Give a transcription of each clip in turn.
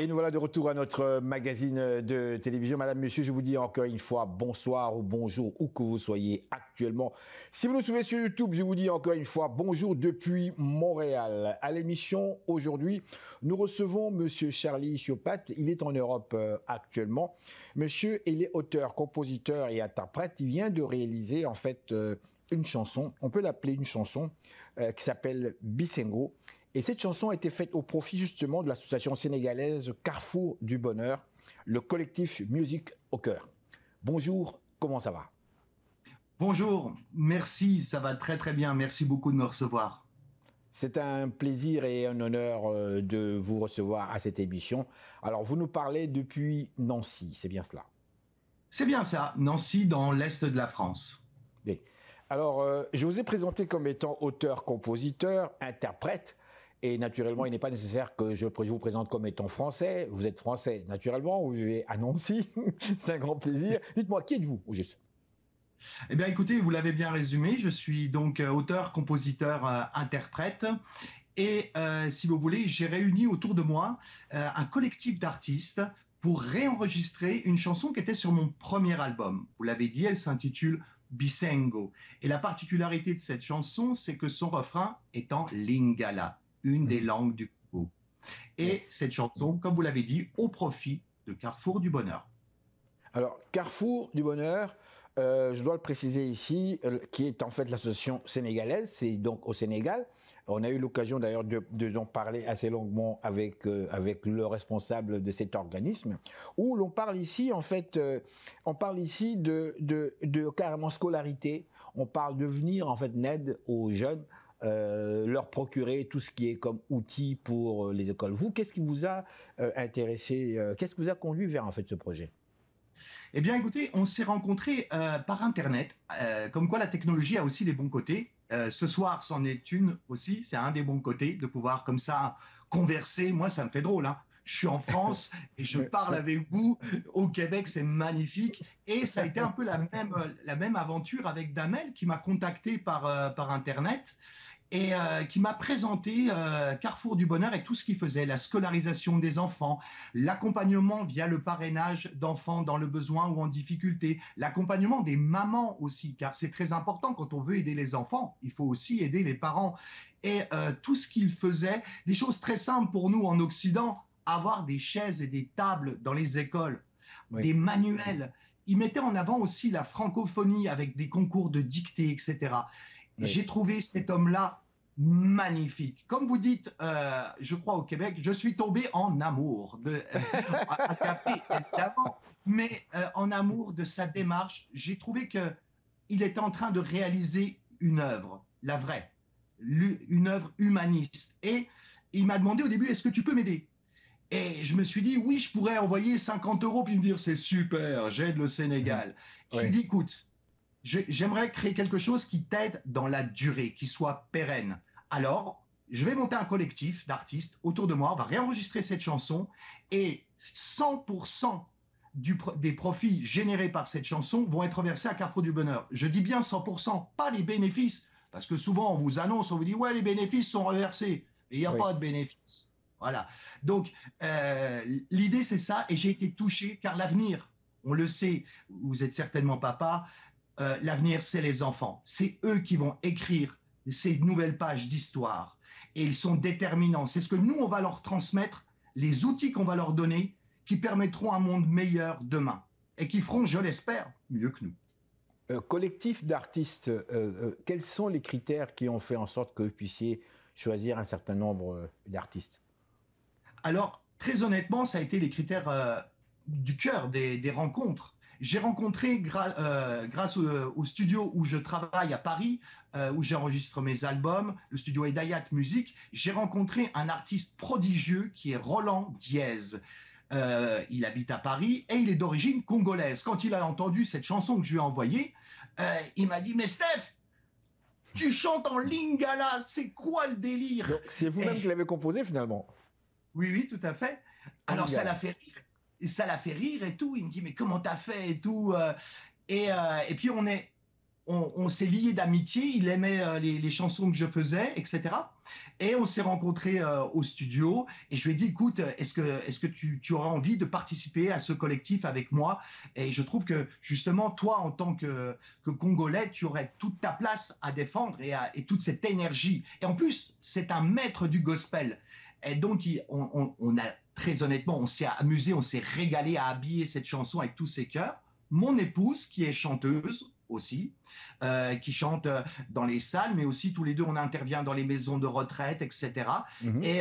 nous voilà de retour à notre magazine de télévision. Madame, monsieur, je vous dis encore une fois bonsoir ou bonjour, où que vous soyez actuellement. Si vous nous suivez sur YouTube, je vous dis encore une fois bonjour depuis Montréal. À l'émission aujourd'hui, nous recevons monsieur Charlie Chiopat. Il est en Europe actuellement. Monsieur, il est auteur, compositeur et interprète. Il vient de réaliser en fait une chanson, on peut l'appeler une chanson, qui s'appelle Bisengo. Et cette chanson a été faite au profit justement de l'association sénégalaise Carrefour du Bonheur, le collectif Musique au Cœur. Bonjour, comment ça va? Bonjour, merci, ça va très très bien, merci beaucoup de me recevoir. C'est un plaisir et un honneur de vous recevoir à cette émission. Alors, vous nous parlez depuis Nancy, c'est bien cela? C'est bien ça, Nancy dans l'est de la France. Oui. Alors, je vous ai présenté comme étant auteur, compositeur, interprète. Et naturellement, il n'est pas nécessaire que je vous présente comme étant français. Vous êtes français, naturellement. Vous vivez à Nancy. C'est un grand plaisir. Dites-moi, qui êtes-vous au juste? Eh bien, écoutez, vous l'avez bien résumé. Je suis donc auteur, compositeur, interprète. Et si vous voulez, j'ai réuni autour de moi un collectif d'artistes pour réenregistrer une chanson qui était sur mon premier album. Vous l'avez dit, elle s'intitule Bisengo. Et la particularité de cette chanson, c'est que son refrain est en lingala, une des langues du Congo. Et cette chanson, comme vous l'avez dit, au profit de Carrefour du Bonheur. Alors, Carrefour du Bonheur, je dois le préciser ici, qui est en fait l'association sénégalaise, c'est donc au Sénégal. On a eu l'occasion d'ailleurs d'en parler assez longuement avec le responsable de cet organisme, où l'on parle ici, en fait, on parle ici de carrément scolarité, on parle de venir en fait en aide aux jeunes, leur procurer tout ce qui est comme outil pour les écoles. Vous, qu'est-ce qui vous a intéressé, qu'est-ce qui vous a conduit vers en fait ce projet? Eh bien, écoutez, on s'est rencontrés par Internet, comme quoi la technologie a aussi des bons côtés. Ce soir, c'en est une aussi, c'est un des bons côtés, de pouvoir comme ça converser. Moi, ça me fait drôle, hein. Je suis en France et je parle avec vous. Au Québec, c'est magnifique. Et ça a été un peu la même aventure avec Damel qui m'a contacté par Internet et qui m'a présenté Carrefour du Bonheur et tout ce qu'il faisait, la scolarisation des enfants, l'accompagnement via le parrainage d'enfants dans le besoin ou en difficulté, l'accompagnement des mamans aussi, car c'est très important quand on veut aider les enfants, il faut aussi aider les parents. Et tout ce qu'il faisait, des choses très simples pour nous en Occident, avoir des chaises et des tables dans les écoles, oui, des manuels. Il mettait en avant aussi la francophonie avec des concours de dictée, etc. Oui. J'ai trouvé cet homme-là magnifique. Comme vous dites, je crois au Québec, je suis tombé en amour mais en amour de sa démarche. J'ai trouvé qu'il était en train de réaliser une œuvre, la vraie, une œuvre humaniste. Et il m'a demandé au début, est-ce que tu peux m'aider? Et je me suis dit, oui, je pourrais envoyer 50 € puis me dire, c'est super, j'aide le Sénégal. Je me suis dit, écoute, j'aimerais créer quelque chose qui t'aide dans la durée, qui soit pérenne. Alors, je vais monter un collectif d'artistes autour de moi, on va réenregistrer cette chanson et 100% des profits générés par cette chanson vont être versés à Carrefour du Bonheur. Je dis bien 100%, pas les bénéfices, parce que souvent on vous annonce, on vous dit, ouais, les bénéfices sont reversés, mais il n'y a pas de bénéfices. Voilà. Donc, l'idée c'est ça, et j'ai été touché, car l'avenir, on le sait, vous êtes certainement papa, l'avenir, c'est les enfants. C'est eux qui vont écrire ces nouvelles pages d'histoire. Et ils sont déterminants. C'est ce que nous, on va leur transmettre, les outils qu'on va leur donner, qui permettront un monde meilleur demain. Et qui feront, je l'espère, mieux que nous. Collectif d'artistes, quels sont les critères qui ont fait en sorte que vous puissiez choisir un certain nombre d'artistes? Alors, très honnêtement, ça a été les critères du cœur des rencontres. J'ai rencontré, grâce au studio où je travaille à Paris, où j'enregistre mes albums, le studio Edayat Music, j'ai rencontré un artiste prodigieux qui est Roland Diez. Il habite à Paris et il est d'origine congolaise. Quand il a entendu cette chanson que je lui ai envoyée, il m'a dit « Mais Steph, tu chantes en lingala, c'est quoi le délire ?» C'est vous-même qui l'avez composé finalement? Oui, oui, tout à fait. Alors ça l'a fait rire. Et ça l'a fait rire et tout. Il me dit, mais comment t'as fait et tout. Et puis on on s'est liés d'amitié. Il aimait les chansons que je faisais, etc. Et on s'est rencontrés au studio. Et je lui ai dit, écoute, est-ce que tu auras envie de participer à ce collectif avec moi? Et je trouve que justement, toi, en tant que Congolais, tu aurais toute ta place à défendre et toute cette énergie. Et en plus, c'est un maître du gospel. Et donc, on a très honnêtement, on s'est amusé, on s'est régalé à habiller cette chanson avec tous ses chœurs. Mon épouse, qui est chanteuse aussi, qui chante dans les salles, mais aussi tous les deux, on intervient dans les maisons de retraite, etc. Et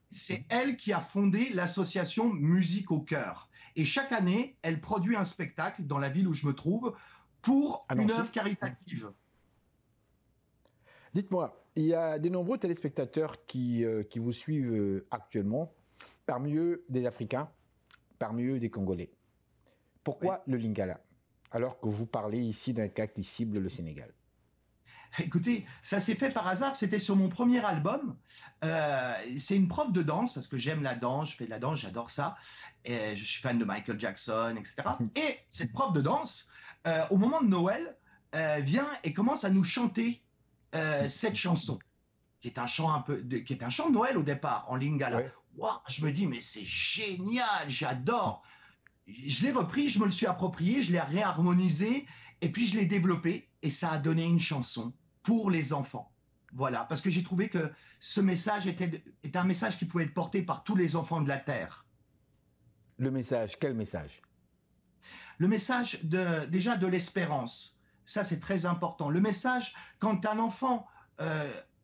c'est elle qui a fondé l'association Musique au Cœur. Et chaque année, elle produit un spectacle dans la ville où je me trouve pour une œuvre caritative. Dites-moi, il y a de nombreux téléspectateurs qui vous suivent actuellement, parmi eux des Africains, parmi eux des Congolais. Pourquoi le Lingala, alors que vous parlez ici d'un cas qui cible le Sénégal? Écoutez, ça s'est fait par hasard, c'était sur mon premier album. C'est une prof de danse, parce que j'aime la danse, je fais de la danse, j'adore ça. Et je suis fan de Michael Jackson, etc. Et cette prof de danse, au moment de Noël, vient et commence à nous chanter cette chanson, qui est un chant qui est un chant de Noël au départ, en Lingala. Ouais. Wow, je me dis, mais c'est génial, j'adore. Je l'ai repris, je me le suis approprié, je l'ai réharmonisé, et puis je l'ai développé, et ça a donné une chanson pour les enfants. Voilà, parce que j'ai trouvé que ce message était un message qui pouvait être porté par tous les enfants de la Terre. Le message, quel message? Le message déjà de l'espérance. Ça, c'est très important. Le message, quand un enfant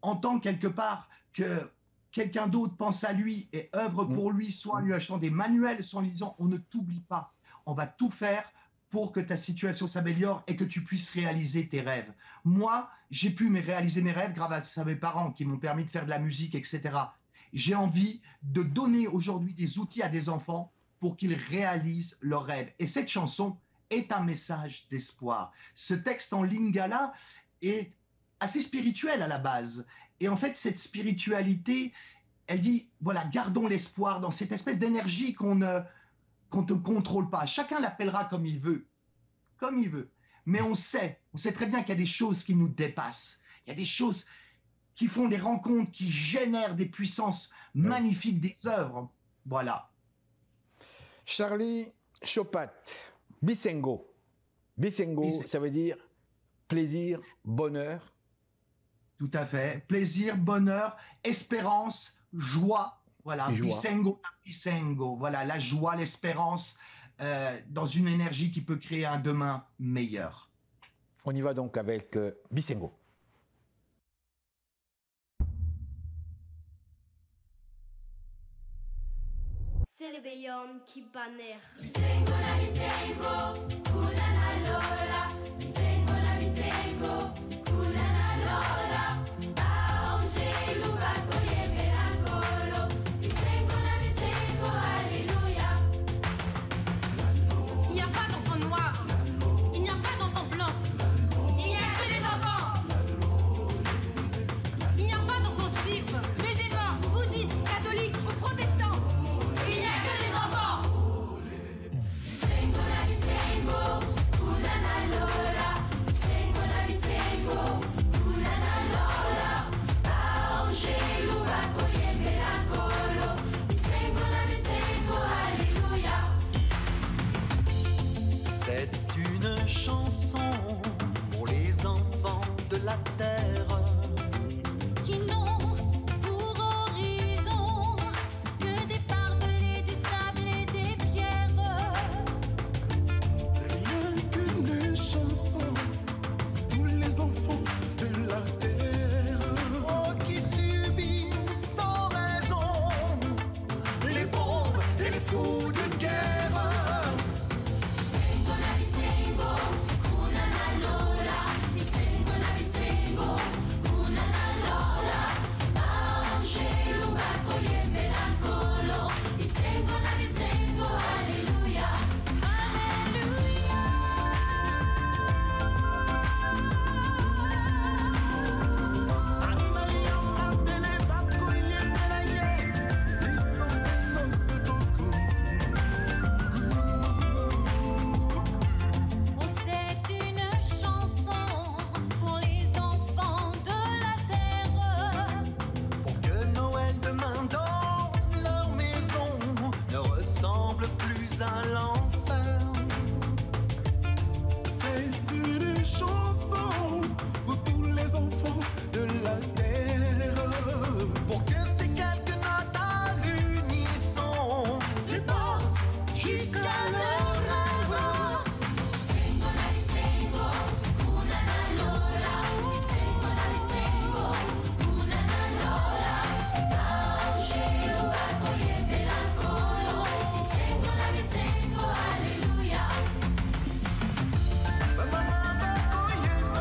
entend quelque part que quelqu'un d'autre pense à lui et œuvre pour lui, soit en lui achetant des manuels, soit en lui disant « on ne t'oublie pas, on va tout faire pour que ta situation s'améliore et que tu puisses réaliser tes rêves ». Moi, j'ai pu réaliser mes rêves grâce à mes parents qui m'ont permis de faire de la musique, etc. J'ai envie de donner aujourd'hui des outils à des enfants pour qu'ils réalisent leurs rêves. Et cette chanson est un message d'espoir. Ce texte en lingala est assez spirituel à la base. Et en fait, cette spiritualité, elle dit, voilà, gardons l'espoir dans cette espèce d'énergie qu'on ne contrôle pas. Chacun l'appellera comme il veut. Comme il veut. Mais on sait très bien qu'il y a des choses qui nous dépassent. Il y a des choses qui font des rencontres, qui génèrent des puissances magnifiques, des œuvres. Voilà. Charlie Chopat, Bisengo. Bisengo, ça veut dire plaisir, bonheur. Tout à fait. Plaisir, bonheur, espérance, joie. Voilà, Bisengo, Bisengo. Voilà, la joie, l'espérance dans une énergie qui peut créer un demain meilleur. On y va donc avec Bisengo. C'est le Bayon qui banner. Bisengo la Bisengo, kulana lola. Bisengo la Bisengo, kulana lola. Angelo bakoye melangolo. Bisengo la Bisengo, alléluia. Il n'y a pas d'enfant noir, il n'y a pas d'enfant blanc. Il n'y a que des enfants. Il n'y a pas d'enfants juifs, musulmans, bouddhistes, catholiques ou protestants. Sengo, kulana lola. ressemble plus à l'enfer. C'est une chanson pour tous les enfants de la terre, pour que ces quelques notes à l'unisson les portent jusqu'à leur rêve. Sengo na sengo, kuna na lola. Sengo na sengo, kuna na lola. Angelo bakoyembe la kolo. Sengo na sengo, hallelujah. Sengo na sengo, kuna na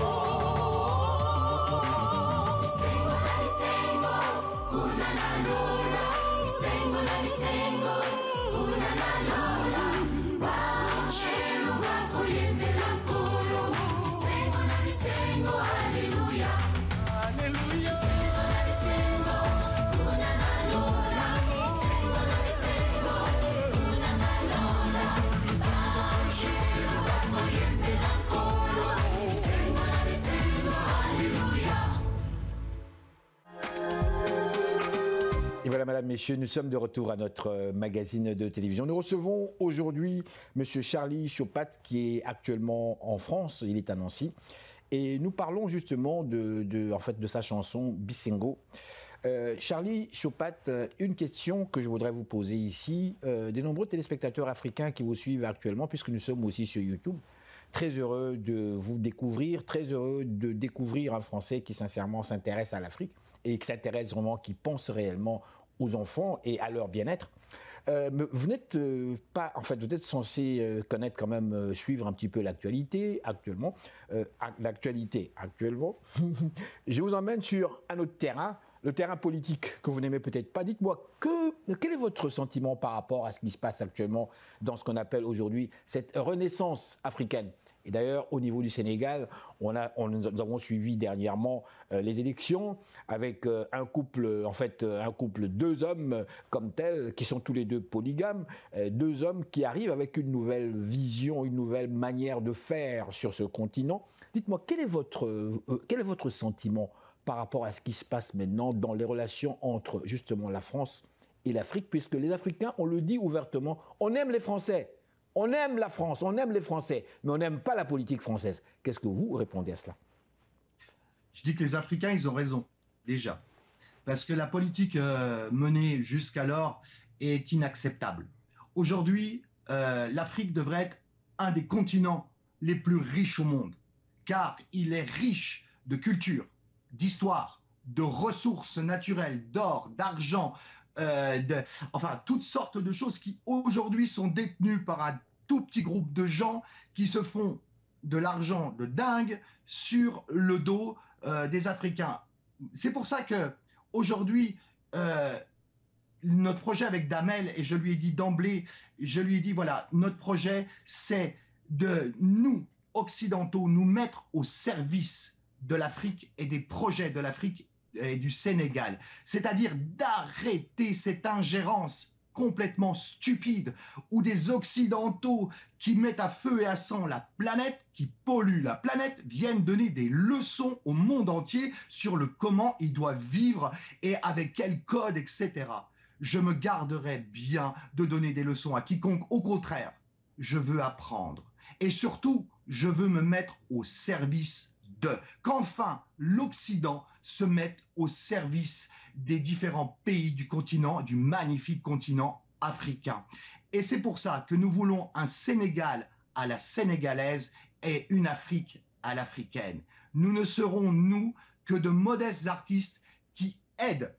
lola. Sengo na sengo, kuna na lola. Angelo bakoyembe la kolo. Sengo na sengo, hallelujah. Alléluia. Sengo na sengo, kuna na lola. Sengo na sengo, kuna na lola. Angelo bakoyembe la kolo. Sengo na sengo, hallelujah. Et voilà, mesdames, messieurs, nous sommes de retour à notre magazine de télévision. Nous recevons aujourd'hui monsieur Charlie Chopat, qui est actuellement en France. Il est à Nancy. Et nous parlons justement en fait, de sa chanson Bisengo. Charlie Chopat, une question que je voudrais vous poser ici. Des nombreux téléspectateurs africains qui vous suivent actuellement, puisque nous sommes aussi sur YouTube, très heureux de vous découvrir, très heureux de découvrir un Français qui sincèrement s'intéresse à l'Afrique et qui s'intéresse vraiment, qui pense réellement aux enfants et à leur bien-être. Mais vous n'êtes pas, en fait, vous êtes censé connaître quand même, suivre un petit peu l'actualité actuellement. Je vous emmène sur un autre terrain, le terrain politique que vous n'aimez peut-être pas. Dites-moi, quel est votre sentiment par rapport à ce qui se passe actuellement dans ce qu'on appelle aujourd'hui cette renaissance africaine? Et d'ailleurs, au niveau du Sénégal, nous avons suivi dernièrement les élections avec un couple, deux hommes comme tels, qui sont tous les deux polygames, deux hommes qui arrivent avec une nouvelle vision, une nouvelle manière de faire sur ce continent. Dites-moi, quel est votre sentiment par rapport à ce qui se passe maintenant dans les relations entre justement la France et l'Afrique, puisque les Africains, on le dit ouvertement, on aime les Français. On aime la France, on aime les Français, mais on n'aime pas la politique française. Qu'est-ce que vous répondez à cela? Je dis que les Africains, ils ont raison, déjà. Parce que la politique menée jusqu'alors est inacceptable. Aujourd'hui, l'Afrique devrait être un des continents les plus riches au monde, car il est riche de culture, d'histoire, de ressources naturelles, d'or, d'argent, toutes sortes de choses qui aujourd'hui sont détenues par un tout petit groupe de gens qui se font de l'argent de dingue sur le dos des Africains. C'est pour ça que aujourd'hui notre projet avec Damel, et je lui ai dit d'emblée, voilà, notre projet c'est de nous occidentaux nous mettre au service de l'Afrique et des projets de l'Afrique et du Sénégal, c'est-à-dire d'arrêter cette ingérence complètement stupide où des Occidentaux qui mettent à feu et à sang la planète, qui polluent la planète, viennent donner des leçons au monde entier sur le comment ils doivent vivre et avec quel code, etc. Je me garderai bien de donner des leçons à quiconque. Au contraire, je veux apprendre. Et surtout, je veux me mettre au service qu'enfin l'Occident se mette au service des différents pays du continent, du magnifique continent africain. Et c'est pour ça que nous voulons un Sénégal à la sénégalaise et une Afrique à l'africaine. Nous ne serons, nous, que de modestes artistes qui aident.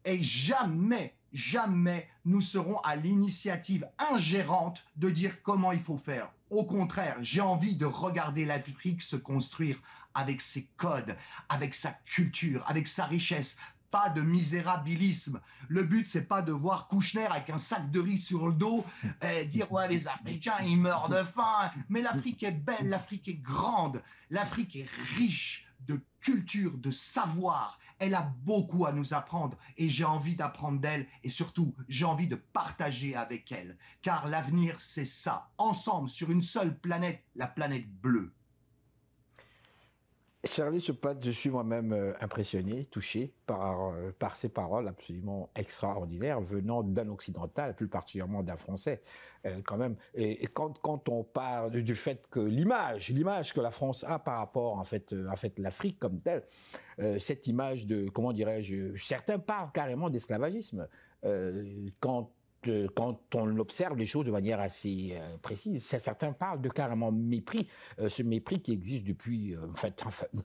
Et jamais, jamais nous serons à l'initiative ingérante de dire comment il faut faire. Au contraire, j'ai envie de regarder l'Afrique se construire avec ses codes, avec sa culture, avec sa richesse. Pas de misérabilisme. Le but, c'est pas de voir Kouchner avec un sac de riz sur le dos et dire « Ouais, les Africains, ils meurent de faim ». Mais l'Afrique est belle, l'Afrique est grande, l'Afrique est riche de culture, de savoir. Elle a beaucoup à nous apprendre et j'ai envie d'apprendre d'elle et surtout, j'ai envie de partager avec elle. Car l'avenir, c'est ça. Ensemble, sur une seule planète, la planète bleue. Charlie Chopat, je suis moi-même impressionné, touché par ces paroles absolument extraordinaires venant d'un occidental, plus particulièrement d'un Français, quand même. Et quand on parle du fait que l'image que la France a par rapport en fait l'Afrique comme telle, cette image de, comment dirais-je, certains parlent carrément d'esclavagisme quand on observe les choses de manière assez précise. Certains parlent de carrément mépris, ce mépris qui existe depuis,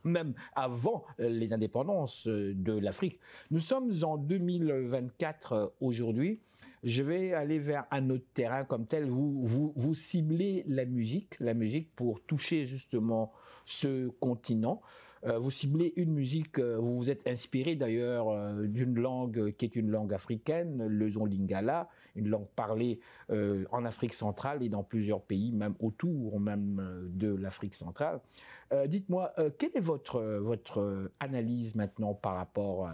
même avant les indépendances de l'Afrique. Nous sommes en 2024 aujourd'hui. Je vais aller vers un autre terrain comme tel. Vous ciblez la musique pour toucher justement ce continent. Vous ciblez une musique, vous vous êtes inspiré d'ailleurs d'une langue qui est une langue africaine, le Lingala, une langue parlée en Afrique centrale et dans plusieurs pays, même autour même de l'Afrique centrale. Dites-moi, quelle est votre analyse maintenant par rapport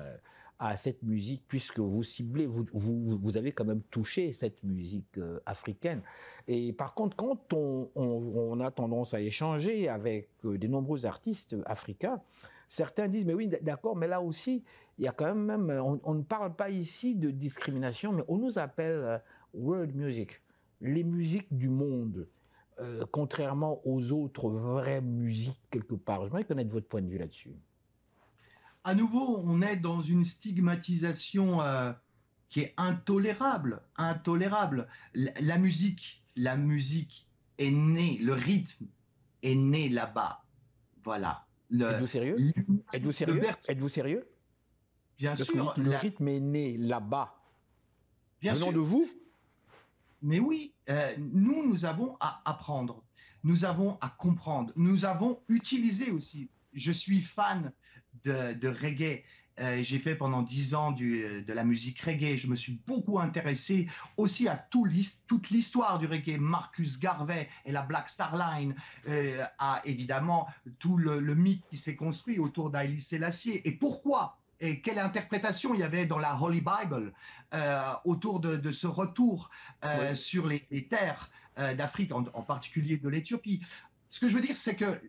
à cette musique, puisque vous ciblez, vous avez quand même touché cette musique africaine. Et par contre, quand on a tendance à échanger avec de nombreux artistes africains, certains disent, mais oui, d'accord, mais là aussi, il y a quand même, on ne parle pas ici de discrimination, mais on nous appelle world music, les musiques du monde, contrairement aux autres vraies musiques quelque part. J'aimerais connaître votre point de vue là-dessus. À nouveau, on est dans une stigmatisation qui est intolérable. La musique est née, le rythme est né là-bas. Voilà. Êtes-vous sérieux? Êtes-vous sérieux? Bien sûr. Le rythme est né là-bas. Venant de vous? Mais oui, nous avons à apprendre. Nous avons à comprendre. Nous avons utilisé aussi. Je suis fan de reggae. J'ai fait pendant 10 ans de la musique reggae. Je me suis beaucoup intéressé aussi à toute l'histoire du reggae. Marcus Garvey et la Black Star Line, à évidemment tout le mythe qui s'est construit autour d'Haïli Sélassié. Et pourquoi et quelle interprétation il y avait dans la Holy Bible autour de ce retour sur les terres d'Afrique, en particulier de l'Éthiopie. Ce que je veux dire, c'est que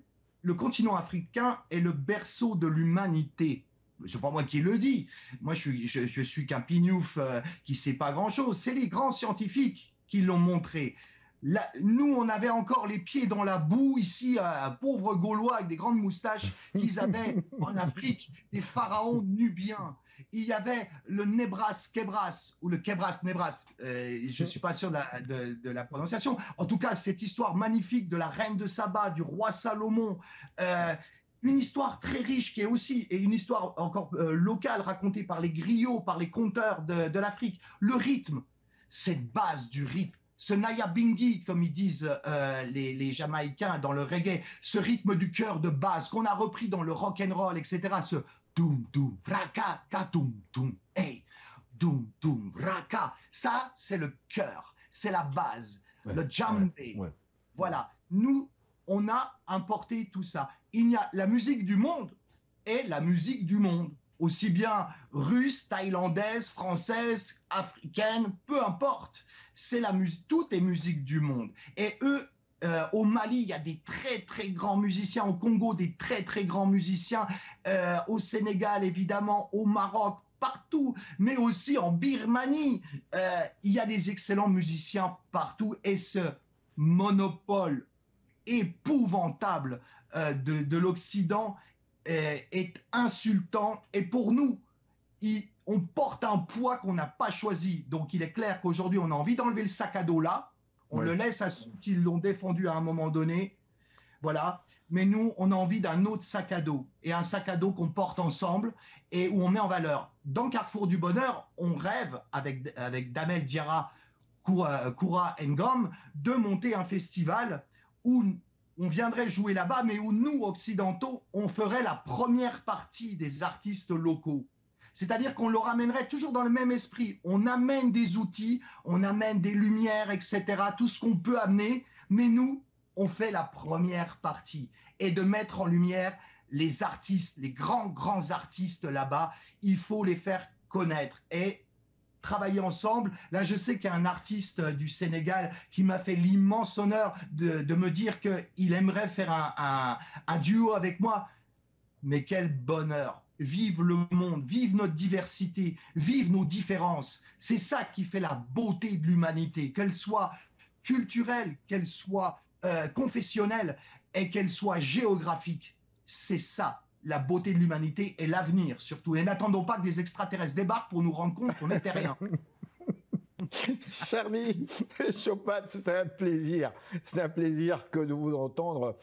le continent africain est le berceau de l'humanité. C'est pas moi qui le dis. Moi, je suis qu'un pignouf qui sait pas grand-chose. C'est les grands scientifiques qui l'ont montré. Là, nous, on avait encore les pieds dans la boue ici, pauvres Gaulois avec des grandes moustaches qu'ils avaient en Afrique, des pharaons nubiens. Il y avait le Nebras-Kebras, ou le Kebras-Nebras, je ne suis pas sûr de la prononciation. En tout cas, cette histoire magnifique de la reine de Saba, du roi Salomon, une histoire très riche qui est aussi, et une histoire encore locale racontée par les griots, par les conteurs de l'Afrique. Le rythme, cette base du rythme, ce Nyabingi, comme ils disent les Jamaïcains dans le reggae, ce rythme du cœur de base qu'on a repris dans le rock'n'roll, etc., ce doum doum vraka katum doum hey doum doum vraka, ça c'est le cœur, c'est la base, le djembé. Voilà, nous on a importé tout ça. Il y a la musique du monde et la musique du monde, aussi bien russe, thaïlandaise, française, africaine, peu importe. C'est la musique, tout est musique du monde. Et eux, au Mali, il y a des très très grands musiciens, au Congo, des très très grands musiciens, au Sénégal évidemment, au Maroc, partout, mais aussi en Birmanie. Il y a des excellents musiciens partout et ce monopole épouvantable de l'Occident est insultant et pour nous, on porte un poids qu'on n'a pas choisi. Donc il est clair qu'aujourd'hui, on a envie d'enlever le sac à dos là. On le laisse à ceux qui l'ont défendu à un moment donné. Voilà. Mais nous, on a envie d'un autre sac à dos. Et un sac à dos qu'on porte ensemble et où on met en valeur. Dans Carrefour du Bonheur, on rêve, avec Damel Diarra, Koura Ngom, de monter un festival où on viendrait jouer là-bas, mais où nous, occidentaux, on ferait la première partie des artistes locaux. C'est-à-dire qu'on le ramènerait toujours dans le même esprit. On amène des outils, on amène des lumières, etc., tout ce qu'on peut amener, mais nous, on fait la première partie. Et de mettre en lumière les artistes, les grands artistes là-bas, il faut les faire connaître et travailler ensemble. Là, je sais qu'il y a un artiste du Sénégal qui m'a fait l'immense honneur de me dire qu'il aimerait faire un duo avec moi. Mais quel bonheur! Vive le monde, vive notre diversité, vive nos différences. C'est ça qui fait la beauté de l'humanité, qu'elle soit culturelle, qu'elle soit confessionnelle et qu'elle soit géographique. C'est ça, la beauté de l'humanité et l'avenir surtout. Et n'attendons pas que des extraterrestres débarquent pour nous rendre compte qu'on n'était rien. Charlie Chopat, c'est un plaisir. C'est un plaisir que de vous entendre.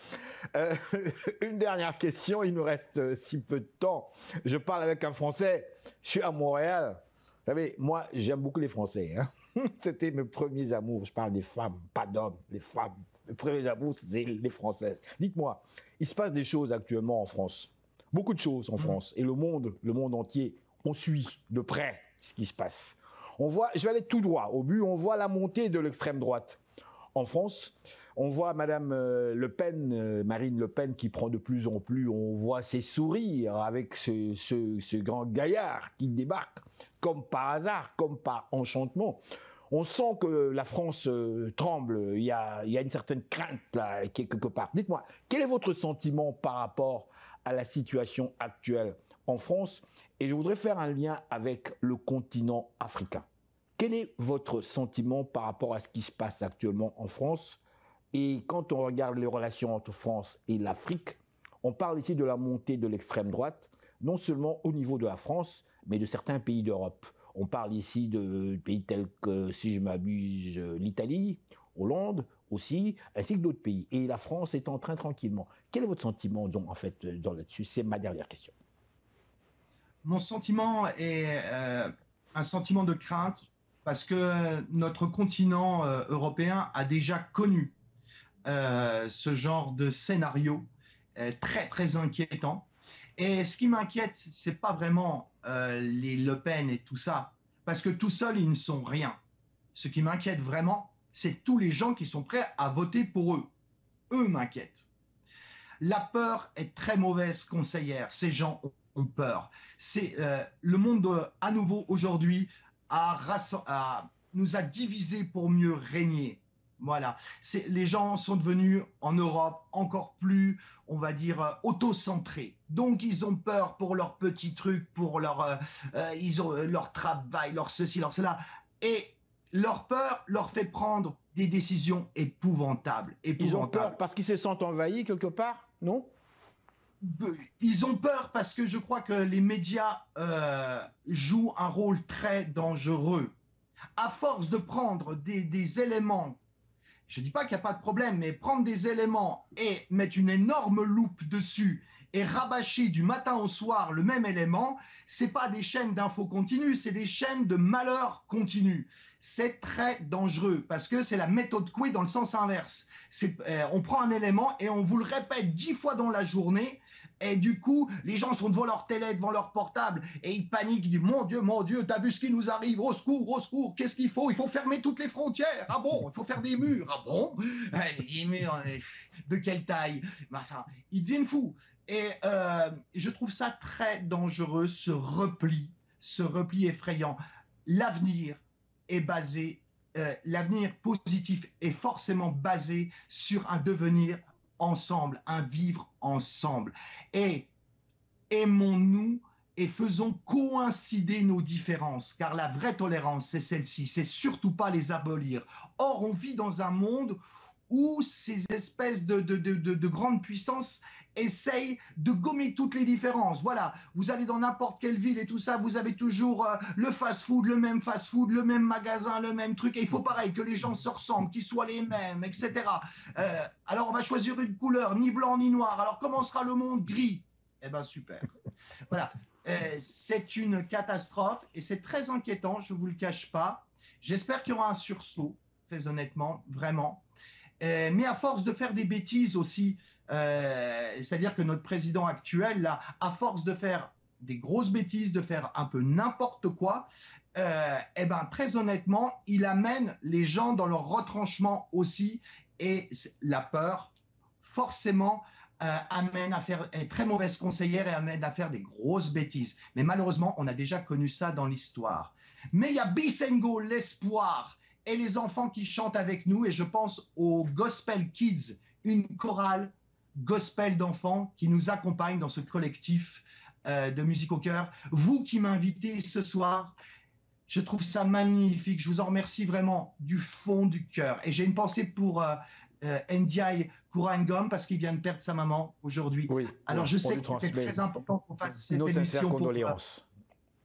Une dernière question, il nous reste si peu de temps. Je parle avec un Français, je suis à Montréal. Vous savez, moi, j'aime beaucoup les Français. Hein. C'était mes premiers amours. Je parle des femmes, pas d'hommes, des femmes. Mes premiers amours, c'est les Françaises. Dites-moi, il se passe des choses actuellement en France. Beaucoup de choses en France. Et le monde entier, on suit de près ce qui se passe. On voit, je vais aller tout droit au but, on voit la montée de l'extrême droite en France. On voit Madame Le Pen, Marine Le Pen, qui prend de plus en plus. On voit ses sourires avec ce grand gaillard qui débarque, comme par hasard, comme par enchantement. On sent que la France tremble. Il y a une certaine crainte là, quelque part. Dites-moi, quel est votre sentiment par rapport à la situation actuelle en France? Et je voudrais faire un lien avec le continent africain. Quel est votre sentiment par rapport à ce qui se passe actuellement en France? Et quand on regarde les relations entre France et l'Afrique, on parle ici de la montée de l'extrême droite, non seulement au niveau de la France, mais de certains pays d'Europe. On parle ici de pays tels que, si je m'abuse, l'Italie, Hollande aussi, ainsi que d'autres pays. Et la France est en train tranquillement. Quel est votre sentiment, donc, en fait, là-dessus? C'est ma dernière question. Mon sentiment est un sentiment de crainte parce que notre continent européen a déjà connu ce genre de scénario très très inquiétant. Et ce qui m'inquiète, c'est pas vraiment les Le Pen et tout ça, parce que tout seuls ils ne sont rien. Ce qui m'inquiète vraiment, c'est tous les gens qui sont prêts à voter pour eux. Eux m'inquiètent. La peur est très mauvaise conseillère. Ces gens ont peur. C'est le monde à nouveau aujourd'hui nous a divisés pour mieux régner. Voilà. Les gens sont devenus en Europe encore plus, on va dire, autocentrés. Donc ils ont peur pour leurs petits trucs, pour ils ont leur travail, leur ceci, leur cela. Et leur peur leur fait prendre des décisions épouvantables. Ils ont peur parce qu'ils se sentent envahis quelque part, non? Ils ont peur parce que je crois que les médias jouent un rôle très dangereux. À force de prendre des éléments, je ne dis pas qu'il n'y a pas de problème, mais prendre des éléments et mettre une énorme loupe dessus et rabâcher du matin au soir le même élément, ce n'est pas des chaînes d'infos continues, c'est des chaînes de malheur continu. C'est très dangereux parce que c'est la méthode Coué dans le sens inverse. On prend un élément et on vous le répète 10 fois dans la journée. Et du coup, les gens sont devant leur télé, devant leur portable, et ils paniquent, ils disent « Mon Dieu, t'as vu ce qui nous arrive? Au secours, qu'est-ce qu'il faut? Il faut fermer toutes les frontières. Ah bon? Il faut faire des murs. Ah bon? Des murs, de quelle taille? Enfin, ils deviennent fous. Et je trouve ça très dangereux, ce repli effrayant. L'avenir est basé, l'avenir positif est forcément basé sur un devenir ensemble, un vivre ensemble. Et aimons-nous et faisons coïncider nos différences, car la vraie tolérance, c'est celle-ci, c'est surtout pas les abolir. Or, on vit dans un monde où ces espèces de grandes puissances essayent de gommer toutes les différences. Voilà, vous allez dans n'importe quelle ville et tout ça, vous avez toujours le fast-food, le même fast-food, le même magasin, le même truc, et il faut pareil, que les gens se ressemblent, qu'ils soient les mêmes, etc. Alors on va choisir une couleur, ni blanc ni noir, alors comment sera le monde? Gris. Eh ben super. Voilà, c'est une catastrophe, et c'est très inquiétant, je ne vous le cache pas. J'espère qu'il y aura un sursaut, très honnêtement, vraiment. Mais à force de faire des bêtises aussi, c'est-à-dire que notre président actuel, là, à force de faire des grosses bêtises, de faire un peu n'importe quoi, eh ben, très honnêtement, il amène les gens dans leur retranchement aussi, et la peur, forcément, amène à faire, est très mauvaise conseillère et amène à faire des grosses bêtises. Mais malheureusement, on a déjà connu ça dans l'histoire. Mais il y a Bisengo, l'espoir, et les enfants qui chantent avec nous, et je pense aux Gospel Kids, une chorale gospel d'enfants qui nous accompagne dans ce collectif de musique au cœur. Vous qui m'invitez ce soir, je trouve ça magnifique. Je vous en remercie vraiment du fond du cœur. Et j'ai une pensée pour Ndiaye Kourangom parce qu'il vient de perdre sa maman aujourd'hui. Oui, alors oui, je sais que c'était très important qu'on fasse cette émission. Nos sincères condoléances.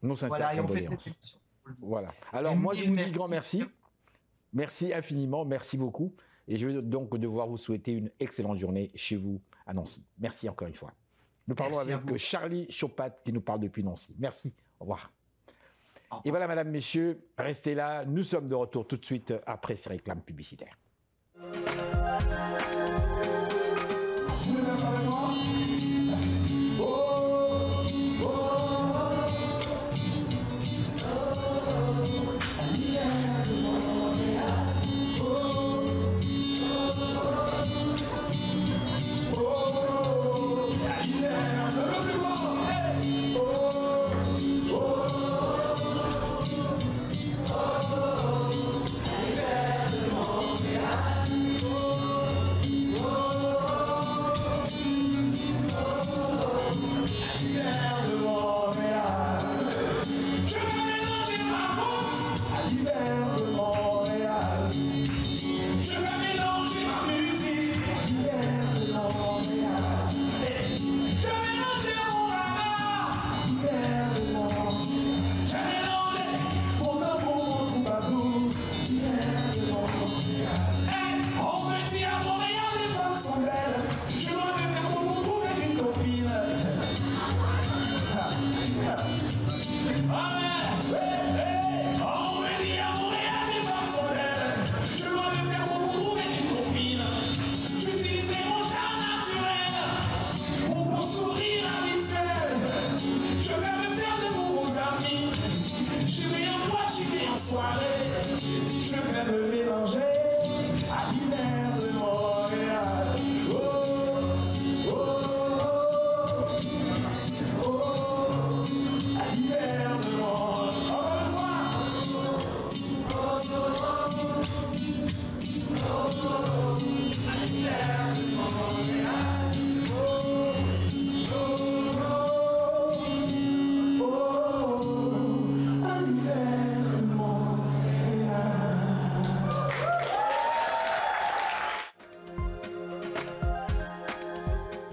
Nos sincères condoléances. Et on fait cette émission. Voilà. Alors moi je vous dis grand merci. Merci infiniment, merci beaucoup. Et je vais donc devoir vous souhaiter une excellente journée chez vous à Nancy. Merci encore une fois. Nous parlons avec Charlie Chopat qui nous parle depuis Nancy. Merci, au revoir. Et voilà, mesdames, messieurs, restez là. Nous sommes de retour tout de suite après ces réclames publicitaires.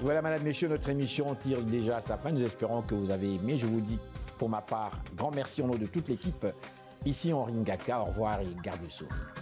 Voilà, madame, messieurs, notre émission tire déjà à sa fin. Nous espérons que vous avez aimé. Je vous dis, pour ma part, grand merci au nom de toute l'équipe. Ici, Henri Ngaka, au revoir et gardez le sourire.